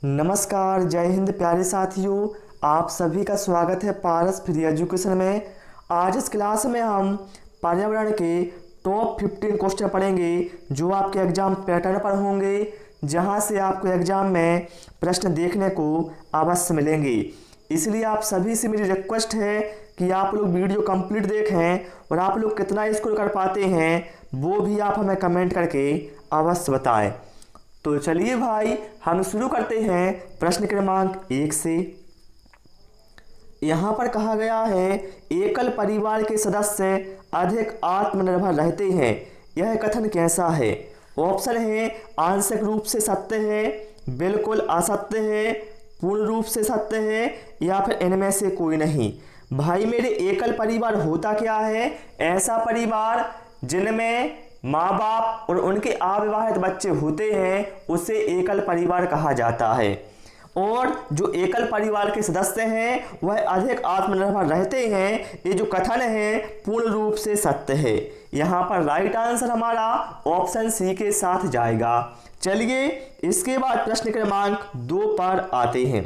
नमस्कार, जय हिंद प्यारे साथियों। आप सभी का स्वागत है पारस फ्री एजुकेशन में। आज इस क्लास में हम पर्यावरण के टॉप 15 क्वेश्चन पढ़ेंगे जो आपके एग्जाम पैटर्न पर होंगे, जहां से आपको एग्जाम में प्रश्न देखने को अवश्य मिलेंगे। इसलिए आप सभी से मेरी रिक्वेस्ट है कि आप लोग वीडियो कंप्लीट देखें और आप लोग कितना स्कोर कर पाते हैं वो भी आप हमें कमेंट करके अवश्य बताएं। तो चलिए भाई, हम शुरू करते हैं प्रश्न क्रमांक 1 से। यहाँ पर कहा गया है, एकल परिवार के सदस्य अधिक आत्मनिर्भर रहते हैं, यह कथन कैसा है? ऑप्शन है आंशिक रूप से सत्य है, बिल्कुल असत्य है, पूर्ण रूप से सत्य है, या फिर इनमें से कोई नहीं। भाई मेरे, एकल परिवार होता क्या है? ऐसा परिवार जिनमें माँ बाप और उनके अविवाहित बच्चे होते हैं उसे एकल परिवार कहा जाता है। और जो एकल परिवार के सदस्य हैं वह अधिक आत्मनिर्भर रहते हैं, ये जो कथन है पूर्ण रूप से सत्य है। यहाँ पर राइट आंसर हमारा ऑप्शन सी के साथ जाएगा। चलिए इसके बाद प्रश्न क्रमांक 2 पर आते हैं।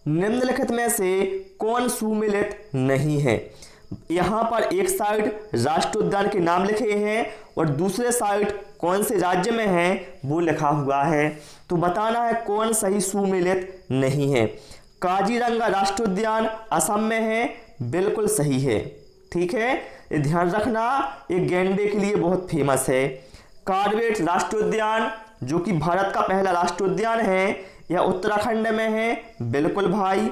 निम्नलिखित में से कौन सुमेलित नहीं है? यहाँ पर एक साइड राष्ट्रीय उद्यान के नाम लिखे हैं और दूसरे साइड कौन से राज्य में है वो लिखा हुआ है। तो बताना है कौन सही सुमेलित नहीं है। काजीरंगा राष्ट्रीय उद्यान असम में है, बिल्कुल सही है। ठीक है, ये ध्यान रखना, ये गैंडे के लिए बहुत फेमस है। कार्बेट राष्ट्रीय उद्यान जो कि भारत का पहला राष्ट्रीय उद्यान है, यह उत्तराखंड में है, बिल्कुल भाई।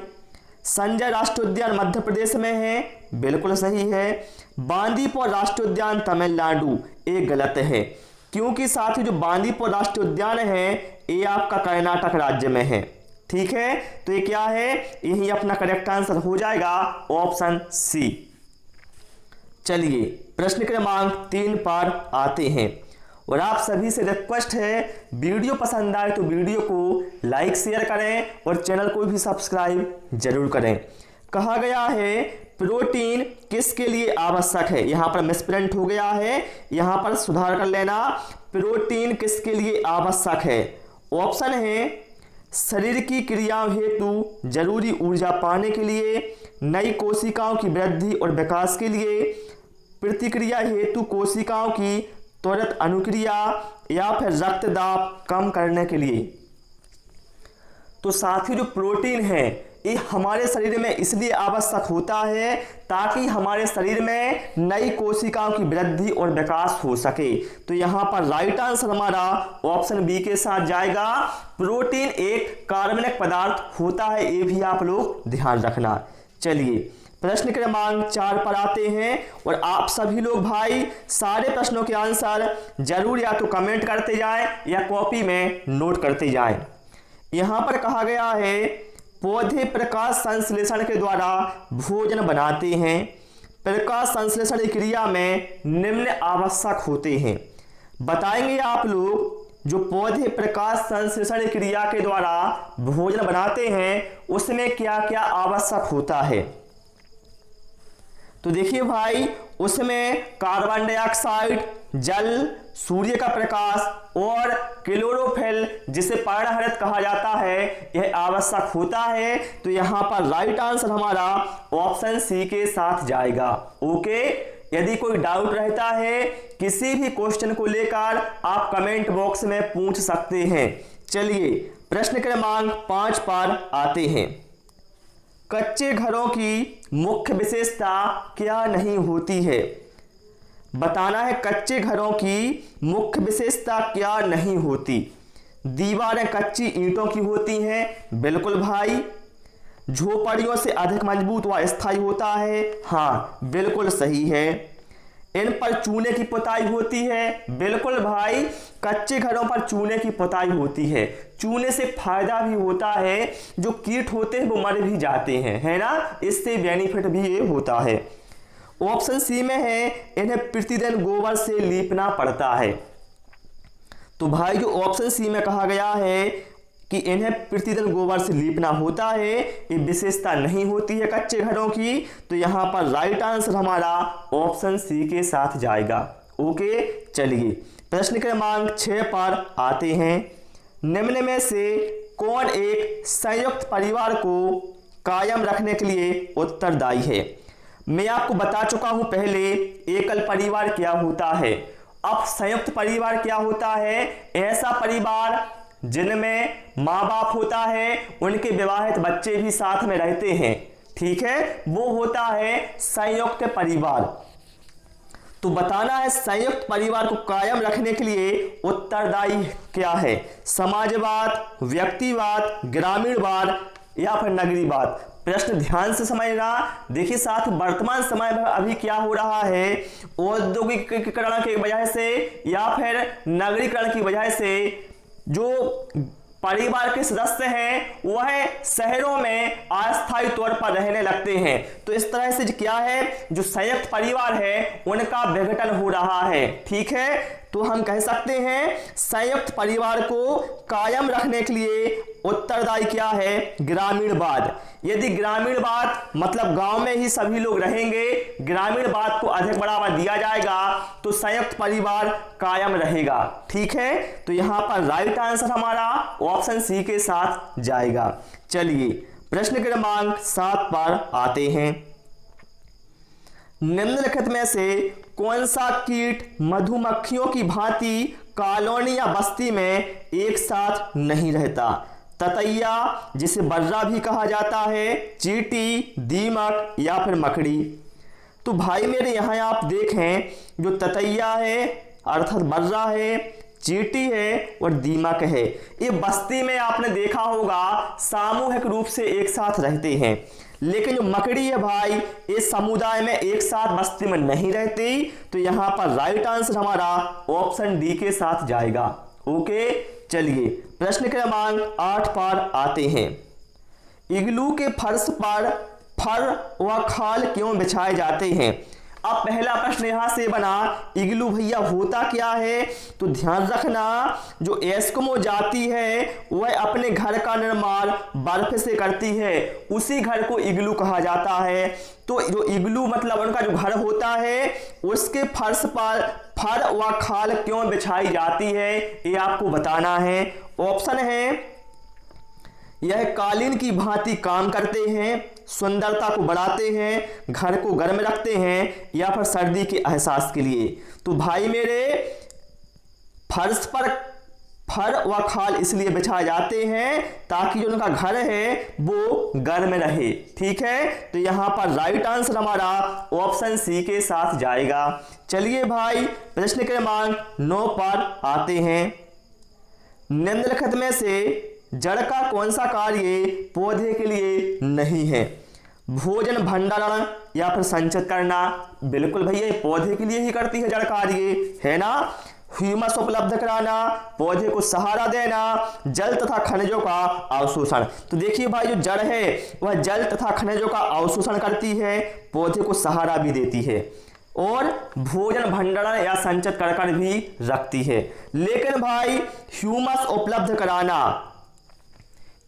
संजय राष्ट्रीय उद्यान मध्य प्रदेश में है, बिल्कुल सही है। बांदीपुर राष्ट्रीय उद्यान तमिलनाडु, ये गलत है, क्योंकि साथ ही जो बांदीपुर राष्ट्रीय उद्यान है ये आपका कर्नाटक राज्य में है। ठीक है, तो ये क्या है? यही अपना करेक्ट आंसर हो जाएगा ऑप्शन सी। चलिए प्रश्न क्रमांक 3 पर आते हैं और आप सभी से रिक्वेस्ट है, वीडियो पसंद आए तो वीडियो को लाइक शेयर करें और चैनल को भी सब्सक्राइब जरूर करें। कहा गया है प्रोटीन किसके लिए आवश्यक है? यहाँ पर मिसप्रिंट हो गया है, यहाँ पर सुधार कर लेना। प्रोटीन किसके लिए आवश्यक है? ऑप्शन है शरीर की क्रियाओं हेतु जरूरी ऊर्जा पाने के लिए, नई कोशिकाओं की वृद्धि और विकास के लिए, प्रतिक्रिया हेतु कोशिकाओं की त्वरित अनुक्रिया, या फिर रक्त दाब कम करने के लिए। तो साथी जो प्रोटीन है ये हमारे शरीर में इसलिए आवश्यक होता है ताकि हमारे शरीर में नई कोशिकाओं की वृद्धि और विकास हो सके। तो यहाँ पर राइट आंसर हमारा ऑप्शन बी के साथ जाएगा। प्रोटीन एक कार्बनिक पदार्थ होता है, ये भी आप लोग ध्यान रखना। चलिए प्रश्न क्रमांक 4 पर आते हैं और आप सभी लोग भाई सारे प्रश्नों के आंसर जरूर या तो कमेंट करते जाएं या कॉपी में नोट करते जाएं। यहाँ पर कहा गया है पौधे प्रकाश संश्लेषण के द्वारा भोजन बनाते हैं। प्रकाश संश्लेषण क्रिया में निम्न आवश्यक होते हैं। बताएंगे आप लोग जो पौधे प्रकाश संश्लेषण क्रिया के द्वारा भोजन बनाते हैं उसमें क्या क्या आवश्यक होता है। तो देखिए भाई, उसमें कार्बन डाइऑक्साइड, जल, सूर्य का प्रकाश और क्लोरोफिल जिसे पर्णहरित कहा जाता है, यह आवश्यक होता है। तो यहाँ पर राइट आंसर हमारा ऑप्शन सी के साथ जाएगा। ओके, यदि कोई डाउट रहता है किसी भी क्वेश्चन को लेकर आप कमेंट बॉक्स में पूछ सकते हैं। चलिए प्रश्न क्रमांक 5 पर आते हैं। कच्चे घरों की मुख्य विशेषता क्या नहीं होती है? बताना है कच्चे घरों की मुख्य विशेषता क्या नहीं होती। दीवारें कच्ची ईंटों की होती हैं, बिल्कुल भाई। झोपड़ियों से अधिक मजबूत व स्थायी होता है, हाँ बिल्कुल सही है। इन पर चूने की पुताई होती है, बिल्कुल भाई। कच्चे घरों पर चूने की पुताई होती है। चूने से फायदा भी होता है, जो कीट होते हैं वो मर भी जाते हैं, है ना, इससे बेनिफिट भी ये होता है। ऑप्शन सी में है इन्हें प्रतिदिन गोबर से लीपना पड़ता है। तो भाई जो ऑप्शन सी में कहा गया है कि इन्हें प्रतिदिन गोबर से लीपना होता है, ये विशेषता नहीं होती है कच्चे घरों की। तो यहाँ पर राइट आंसर हमारा ऑप्शन सी के साथ जाएगा। ओके, चलिए प्रश्न क्रमांक 6 पर आते हैं। निम्न में से कौन एक संयुक्त परिवार को कायम रखने के लिए उत्तरदायी है? मैं आपको बता चुका हूं पहले एकल परिवार क्या होता है। अब संयुक्त परिवार क्या होता है? ऐसा परिवार जिनमें माँ बाप होता है, उनके विवाहित बच्चे भी साथ में रहते हैं, ठीक है, वो होता है संयुक्त परिवार। तो बताना है संयुक्त परिवार को कायम रखने के लिए उत्तरदायी क्या है? समाजवाद, व्यक्तिवाद, ग्रामीणवाद या फिर नगरीवाद? प्रश्न ध्यान से समझना। देखिए साथ वर्तमान समय में अभी क्या हो रहा है, औद्योगिकीकरण की वजह से या फिर नगरीकरण की वजह से जो परिवार के सदस्य हैं वह शहरों में अस्थायी तौर पर रहने लगते हैं। तो इस तरह से क्या है, जो संयुक्त परिवार है उनका विघटन हो रहा है, ठीक है। तो हम कह सकते हैं संयुक्त परिवार को कायम रखने के लिए उत्तरदायी क्या है? ग्रामीणवाद। यदि ग्रामीणवाद मतलब गांव में ही सभी लोग रहेंगे, ग्रामीणवाद को अधिक बढ़ावा दिया जाएगा तो संयुक्त परिवार कायम रहेगा, ठीक है। तो यहां पर राइट आंसर हमारा ऑप्शन सी के साथ जाएगा। चलिए प्रश्न क्रमांक 7 पर आते हैं। निम्नलिखित में से कौन सा कीट मधुमक्खियों की भांति कॉलोनी या बस्ती में एक साथ नहीं रहता? ततैया, जिसे बर्रा भी कहा जाता है, चींटी, दीमक या फिर मकड़ी? तो भाई मेरे यहाँ आप देखें, जो ततैया है अर्थात बर्रा है, चींटी है और दीमक है, ये बस्ती में आपने देखा होगा सामूहिक रूप से एक साथ रहते हैं। लेकिन जो मकड़ी है भाई, इस समुदाय में एक साथ बस्ती में नहीं रहती। तो यहां पर राइट आंसर हमारा ऑप्शन डी के साथ जाएगा। ओके, चलिए प्रश्न क्रमांक 8 पर आते हैं। इग्लू के फर्श पर फर व खाल क्यों बिछाए जाते हैं? अब पहला प्रश्न यहां से बना, इग्लू भैया होता क्या है? तो ध्यान रखना, जो एस्किमो जाति है वह अपने घर का निर्माण बर्फ से करती है, उसी घर को इग्लू कहा जाता है। तो जो इग्लू मतलब उनका जो घर होता है उसके फर्श पर फर व खाल क्यों बिछाई जाती है, ये आपको बताना है। ऑप्शन है, यह कालीन की भांति काम करते हैं, सुंदरता को बढ़ाते हैं, घर को गर्म रखते हैं या फिर सर्दी के एहसास के लिए। तो भाई मेरे फर्श पर फर व खाल इसलिए बिछाए जाते हैं ताकि जो उनका घर है वो गर्म रहे, ठीक है। तो यहां पर राइट आंसर हमारा ऑप्शन सी के साथ जाएगा। चलिए भाई प्रश्न क्रमांक 9 पर आते हैं। निम्नलिखित में से जड़ का कौन सा कार्य पौधे के लिए नहीं है? भोजन भंडारण या फिर संचित करना? बिल्कुल भैया पौधे के लिए ही करती है जड़ कार्य, है ना। ह्यूमस उपलब्ध कराना, पौधे को सहारा देना, जल तथा खनिजों का अवशोषण। तो देखिए भाई जो जड़ है वह जल तथा खनिजों का अवशोषण करती है, पौधे को सहारा भी देती है और भोजन भंडारण या संचित कर भी रखती है। लेकिन भाई ह्यूमस उपलब्ध कराना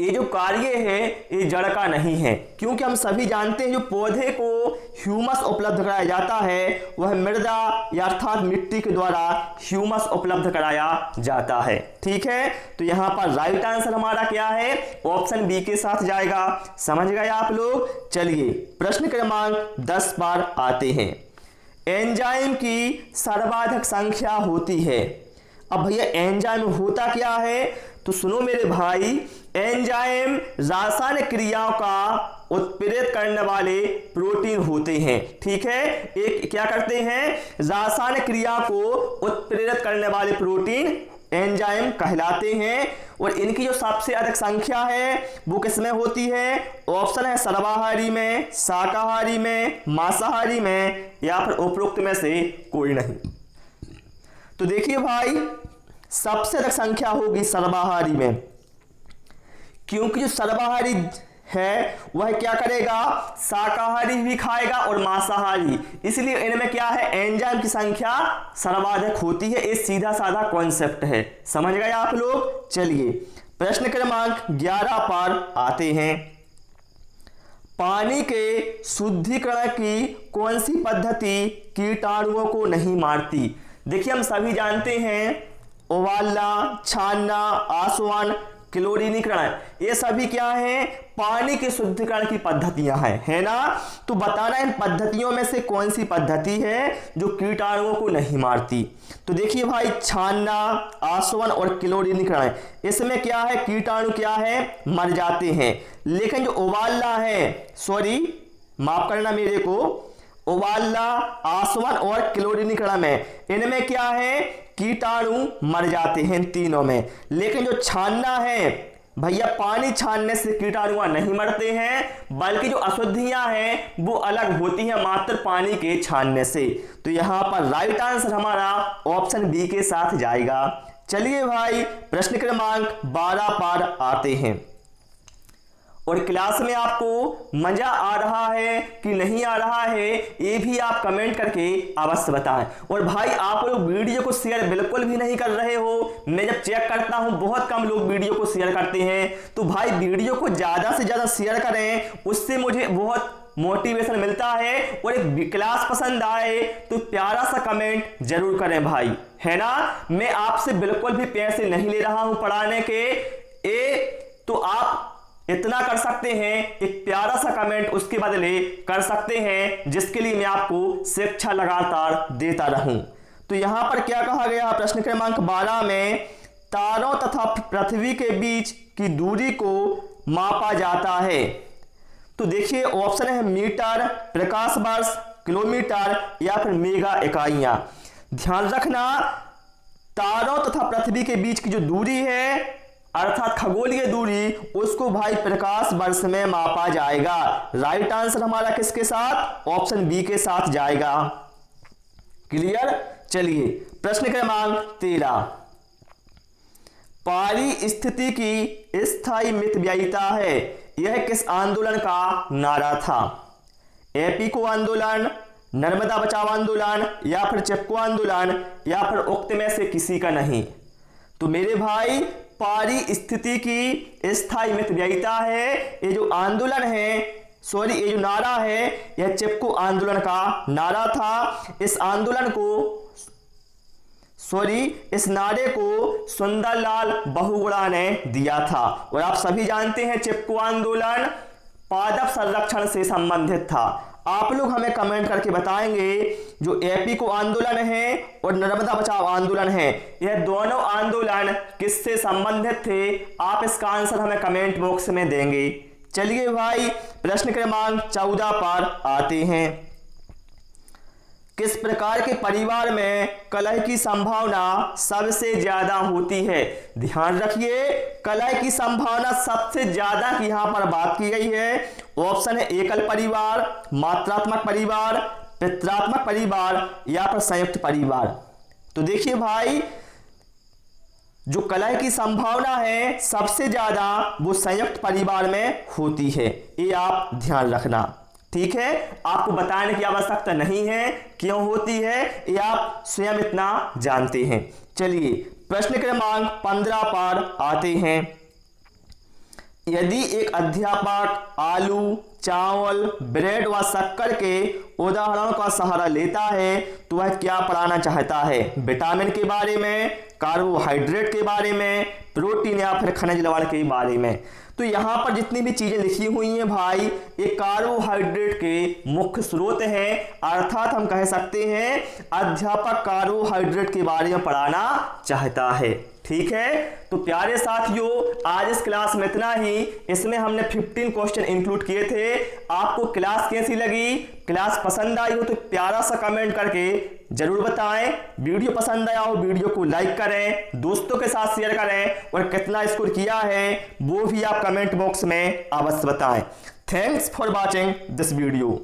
ये जो कार्य है ये जड़ का नहीं है, क्योंकि हम सभी जानते हैं जो पौधे को ह्यूमस उपलब्ध कराया जाता है वह मृदा या अर्थात मिट्टी के द्वारा ह्यूमस उपलब्ध कराया जाता है, ठीक है। तो यहां पर राइट आंसर हमारा क्या है? ऑप्शन बी के साथ जाएगा। समझ गए आप लोग। चलिए प्रश्न क्रमांक 10 पर आते हैं। एंजाइम की सर्वाधिक संख्या होती है। अब भैया एंजाइम होता क्या है? तो सुनो मेरे भाई, एंजाइम रासायनिक क्रियाओं का उत्प्रेरित करने वाले प्रोटीन होते हैं, ठीक है। एक क्या करते हैं? रासायनिक क्रिया को उत्प्रेरित करने वाले प्रोटीन एंजाइम कहलाते हैं। और इनकी जो सबसे अधिक संख्या है वो किसमें होती है? ऑप्शन है सर्वाहारी में, शाकाहारी में, मांसाहारी में या फिर उपरोक्त में से कोई नहीं। तो देखिए भाई सबसे अधिक संख्या होगी सर्वाहारी में, क्योंकि जो सर्वाहारी है वह क्या करेगा? शाकाहारी भी खाएगा और मांसाहारी, इसलिए इनमें क्या है? एंजाइम की संख्या सर्वाधिक होती है। ये सीधा साधा कॉन्सेप्ट है, समझ गए आप लोग। चलिए प्रश्न क्रमांक 11 पर आते हैं। पानी के शुद्धिकरण की कौन सी पद्धति कीटाणुओं को नहीं मारती? देखिए हम सभी जानते हैं उबालना, छानना, आसवन, क्लोरीनीकरण, ये सभी क्या है, पानी के शुद्धिकरण की पद्धतियां हैं, है ना। तो बताना इन पद्धतियों में से कौन सी पद्धति है जो कीटाणुओं को नहीं मारती। तो देखिए भाई, छानना, आसवन और क्लोरीनीकरण, इसमें क्या है, कीटाणु क्या है, मर जाते हैं। लेकिन जो उबालना है, सॉरी माफ करना मेरे को, उबालना, आसवन और क्लोरीनीकरण में, इनमें क्या है, कीटाणु मर जाते हैं इन तीनों में। लेकिन जो छानना है भैया, पानी छानने से कीटाणु नहीं मरते हैं, बल्कि जो अशुद्धियां हैं वो अलग होती हैं मात्र पानी के छानने से। तो यहां पर राइट आंसर हमारा ऑप्शन बी के साथ जाएगा। चलिए भाई, प्रश्न क्रमांक 12 पर आते हैं। और क्लास में आपको मजा आ रहा है कि नहीं आ रहा है, ये भी आप कमेंट करके अवश्य बताएं। और भाई, आप लोग वीडियो को शेयर बिल्कुल भी नहीं कर रहे हो। मैं जब चेक करता हूं बहुत कम लोग वीडियो को शेयर करते हैं। तो भाई, वीडियो को ज़्यादा से ज़्यादा शेयर करें, उससे मुझे बहुत मोटिवेशन मिलता है। और एक क्लास पसंद आए तो प्यारा सा कमेंट जरूर करें भाई, है ना। मैं आपसे बिल्कुल भी पैसे नहीं ले रहा हूं पढ़ाने के, तो आप इतना कर सकते हैं, एक प्यारा सा कमेंट उसके बदले कर सकते हैं, जिसके लिए मैं आपको शिक्षा लगातार देता रहूं। तो यहां पर क्या कहा गया, प्रश्न क्रमांक 12 में तारों तथा पृथ्वी के बीच की दूरी को मापा जाता है। तो देखिए ऑप्शन है मीटर, प्रकाश वर्ष, किलोमीटर या फिर मेगा इकाइयां। ध्यान रखना, तारों तथा पृथ्वी के बीच की जो दूरी है अर्थात खगोलीय दूरी, उसको भाई प्रकाश वर्ष में मापा जाएगा। राइट आंसर हमारा किसके साथ, ऑप्शन बी के साथ जाएगा। क्लियर। चलिए प्रश्न क्रमांक 13, पारिस्थिति की स्थायी मितव्ययिता है, यह किस आंदोलन का नारा था। एपीको आंदोलन, नर्मदा बचाओ आंदोलन या फिर चिपको आंदोलन या फिर उक्त में से किसी का नहीं। तो मेरे भाई, पारिस्थिति की स्थायी मितव्ययिता है, ये जो आंदोलन है, सॉरी ये जो नारा है, यह चिपको आंदोलन का नारा था। इस आंदोलन को, सॉरी इस नारे को सुंदरलाल बहुगुणा ने दिया था। और आप सभी जानते हैं चिपको आंदोलन पादप संरक्षण से संबंधित था। आप लोग हमें कमेंट करके बताएंगे जो एपीको आंदोलन है और नर्मदा बचाओ आंदोलन है, यह दोनों आंदोलन किससे संबंधित थे। आप इसका आंसर हमें कमेंट बॉक्स में देंगे। चलिए भाई, प्रश्न क्रमांक 14 पर आते हैं। किस प्रकार के परिवार में कलह की संभावना सबसे ज्यादा होती है। ध्यान रखिए, कलह की संभावना सबसे ज्यादा की यहां पर बात की गई है। ऑप्शन है एकल परिवार, मात्रात्मक परिवार, पितरात्मक परिवार या फिर संयुक्त परिवार। तो देखिए भाई, जो कलह की संभावना है सबसे ज्यादा वो संयुक्त परिवार में होती है, ये आप ध्यान रखना। ठीक है, आपको बताने की आवश्यकता नहीं है क्यों होती है, ये आप स्वयं इतना जानते हैं। चलिए प्रश्न क्रमांक 15 पर आते हैं। यदि एक अध्यापक आलू, चावल, ब्रेड व शक्कर के उदाहरणों का सहारा लेता है तो वह क्या पढ़ाना चाहता है। विटामिन के बारे में, कार्बोहाइड्रेट के बारे में, प्रोटीन या फिर खनिज लवण के बारे में। तो यहाँ पर जितनी भी चीजें लिखी हुई हैं भाई, ये कार्बोहाइड्रेट के मुख्य स्रोत हैं। अर्थात हम कह सकते हैं अध्यापक कार्बोहाइड्रेट के बारे में पढ़ाना चाहता है। ठीक है, तो प्यारे साथियों, आज इस क्लास में इतना ही। इसमें हमने 15 क्वेश्चन इंक्लूड किए थे। आपको क्लास कैसी लगी, क्लास पसंद आई हो तो प्यारा सा कमेंट करके जरूर बताएं। वीडियो पसंद आया हो वीडियो को लाइक करें, दोस्तों के साथ शेयर करें और कितना स्कोर किया है वो भी आप कमेंट बॉक्स में अवश्य बताएं। Thanks for watching this video.